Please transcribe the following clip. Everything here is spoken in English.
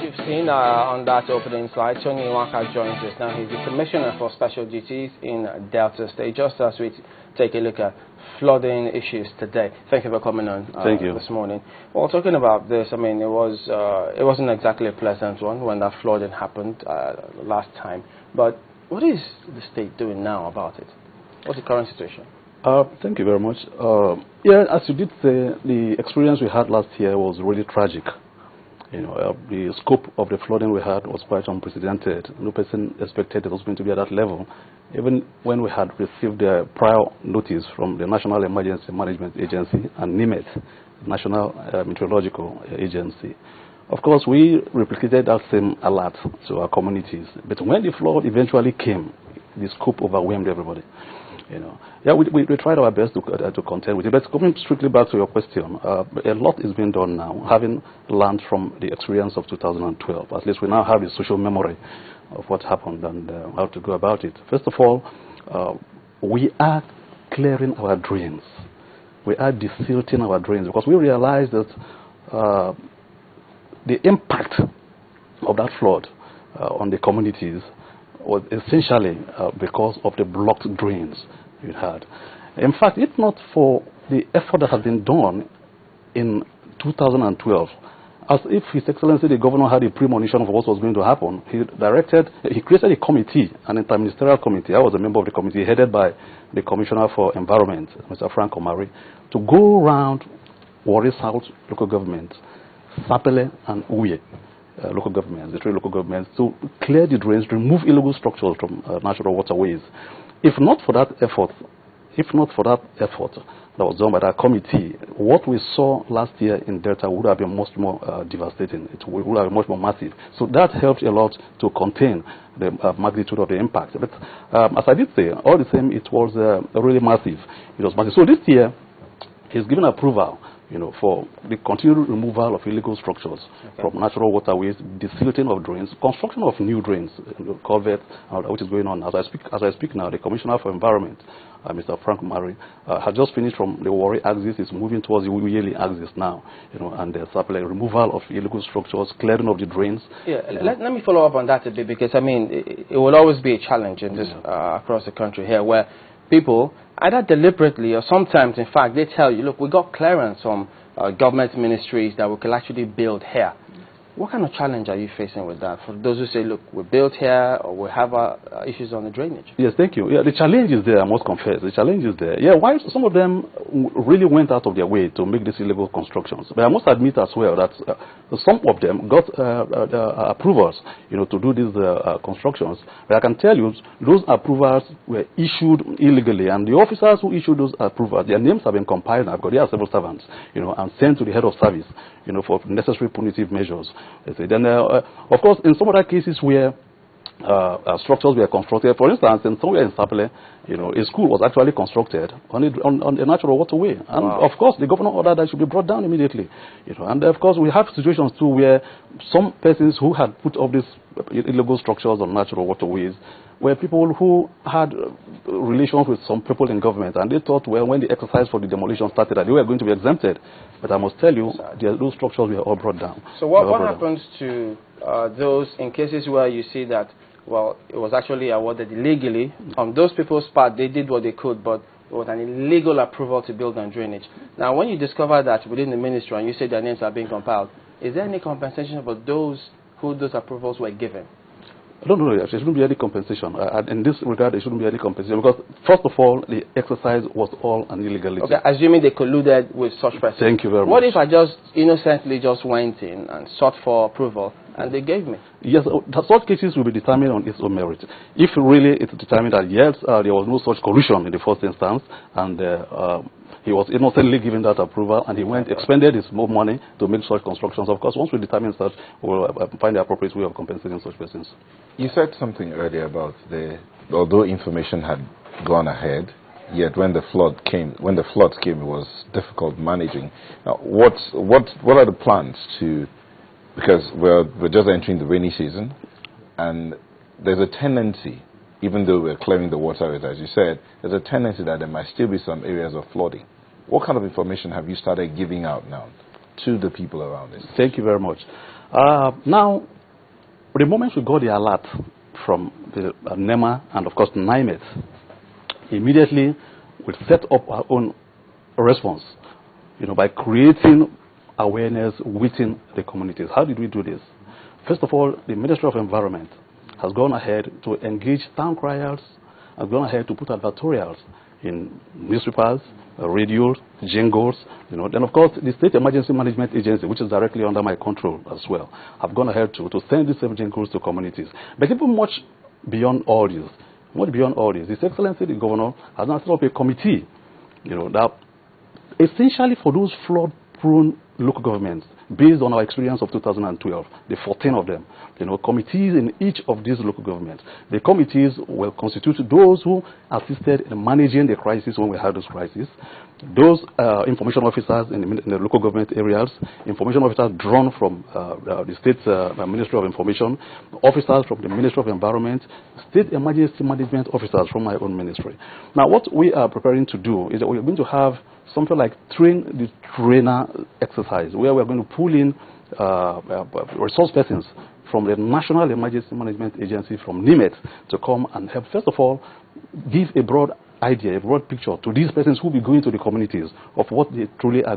you've seen on that opening slide, Tony Nwaka joins us now. He's the Commissioner for Special Duties in Delta State. Just as we take a look at flooding issues today. Thank you for coming on this morning. Well, talking about this, I mean, it wasn't exactly a pleasant one when that flooding happened last time. But what is the state doing now about it? What's the current situation? Thank you very much. Yeah, as you did say, the experience we had last year was really tragic. You know, the scope of the flooding we had was quite unprecedented. No person expected it was going to be at that level. Even when we had received the prior notice from the National Emergency Management Agency and NIMET, National Meteorological Agency. Of course, we replicated that same alert to our communities. But when the flood eventually came, the scope overwhelmed everybody. You know, yeah, we tried our best to contend with it. But coming strictly back to your question, a lot is being done now, having learned from the experience of 2012. At least we now have a social memory of what happened and how to go about it. First of all, we are clearing our drains. We are desilting our drains because we realize that the impact of that flood on the communities was essentially because of the blocked drains we had. In fact, if not for the effort that has been done in 2012, as if His Excellency the Governor had a premonition of what was going to happen, he created a committee, an interministerial committee. I was a member of the committee headed by the Commissioner for Environment, Mr. Frank Omari, to go around Warri South local government, Sapele and Uye. Local governments, the three local governments, to clear the drains, remove illegal structures from natural waterways. If not for that effort that was done by that committee, what we saw last year in Delta would have been much more devastating. It would have been much more massive. So that helped a lot to contain the magnitude of the impact. But as I did say, all the same, it was really massive. It was massive. So this year, he's given approval, you know, for the continued removal of illegal structures from natural waterways, desilting of drains, construction of new drains, culverts, which is going on. As I speak now, the Commissioner for Environment, Mr. Frank Omari, has just finished from the Warri axis, is moving towards the Uyeli axis now, you know, and there's removal of illegal structures, clearing of the drains. Yeah, let me follow up on that a bit, because I mean, it will always be a challenge in this across the country here, where people, either deliberately or sometimes, in fact, they tell you, look, we got clearance from government ministries that we can actually build here. What kind of challenge are you facing with that? For those who say, look, we built here, or we have issues on the drainage. Yes, thank you. Yeah, the challenge is there, I must confess. The challenge is there. Yeah, why some of them really went out of their way to make these illegal constructions. But I must admit as well that some of them got approvals, you know, to do these constructions. But I can tell you, those approvals were issued illegally, and the officers who issued those approvals, their names have been compiled now because they are civil servants, you know, and sent to the head of service, you know, for necessary punitive measures. Then, of course, in some other cases where structures were constructed, for instance, somewhere in Sapele, you know, a school was actually constructed on a natural waterway, and of course, the governor ordered that it should be brought down immediately. You know, and of course, we have situations too where some persons who had put up these illegal structures on natural waterways were people who had relations with some people in government, and they thought, well, when the exercise for the demolition started, that they were going to be exempted. But I must tell you, those structures were all brought down. So what happens to those in cases where you see that, well, it was actually awarded illegally? On those people's part, they did what they could, but it was an illegal approval to build on drainage. Now, when you discover that within the ministry and you say their names are being compiled, is there any compensation for those who those approvals were given? I don't know. There shouldn't be any compensation. In this regard, there shouldn't be any compensation because, first of all, the exercise was all an illegality. Okay, assuming they colluded with such persons. Thank you very much. What if I just innocently just went in and sought for approval and they gave me? Yes, such cases will be determined on its own merit. If really it's determined that, yes, there was no such collusion in the first instance, and he was innocently given that approval, and he expended his more money to make such constructions. Of course, once we determine such, we'll find the appropriate way of compensating such persons. You said something earlier about although information had gone ahead, yet when the floods came, it was difficult managing. Now, what are the plans to? Because we're just entering the rainy season, and there's a tendency, even though we're clearing the waterways, as you said, there's a tendency that there might still be some areas of flooding. What kind of information have you started giving out now to the people around this? Thank you very much. Now, But the moment we got the alert from the NEMA and, of course, NIMET, immediately we set up our own response, by creating awareness within the communities. How did we do this? First of all, the Ministry of Environment has gone ahead to engage town criers, has gone ahead to put advertorials in newspapers, radios, jingles, Then, of course, the State Emergency Management Agency, which is directly under my control as well, have gone ahead to send these same jingles to communities. But even much beyond all this, His Excellency the Governor has now set up a committee, that essentially for those flood-prone local governments, based on our experience of 2012, the 14 of them, committees in each of these local governments. The committees will constitute those who assisted in managing the crisis when we had those crises, those information officers in the local government areas, information officers drawn from the State Ministry of Information, officers from the Ministry of Environment, State Emergency Management officers from my own ministry. Now, what we are preparing to do is that we're going to have something like train the trainer exercise, where we're going to pull in resource persons from the National Emergency Management Agency, from NIMET, to come and help, first of all, give a broad idea, a broad picture to these persons who will be going to the communities of what they truly are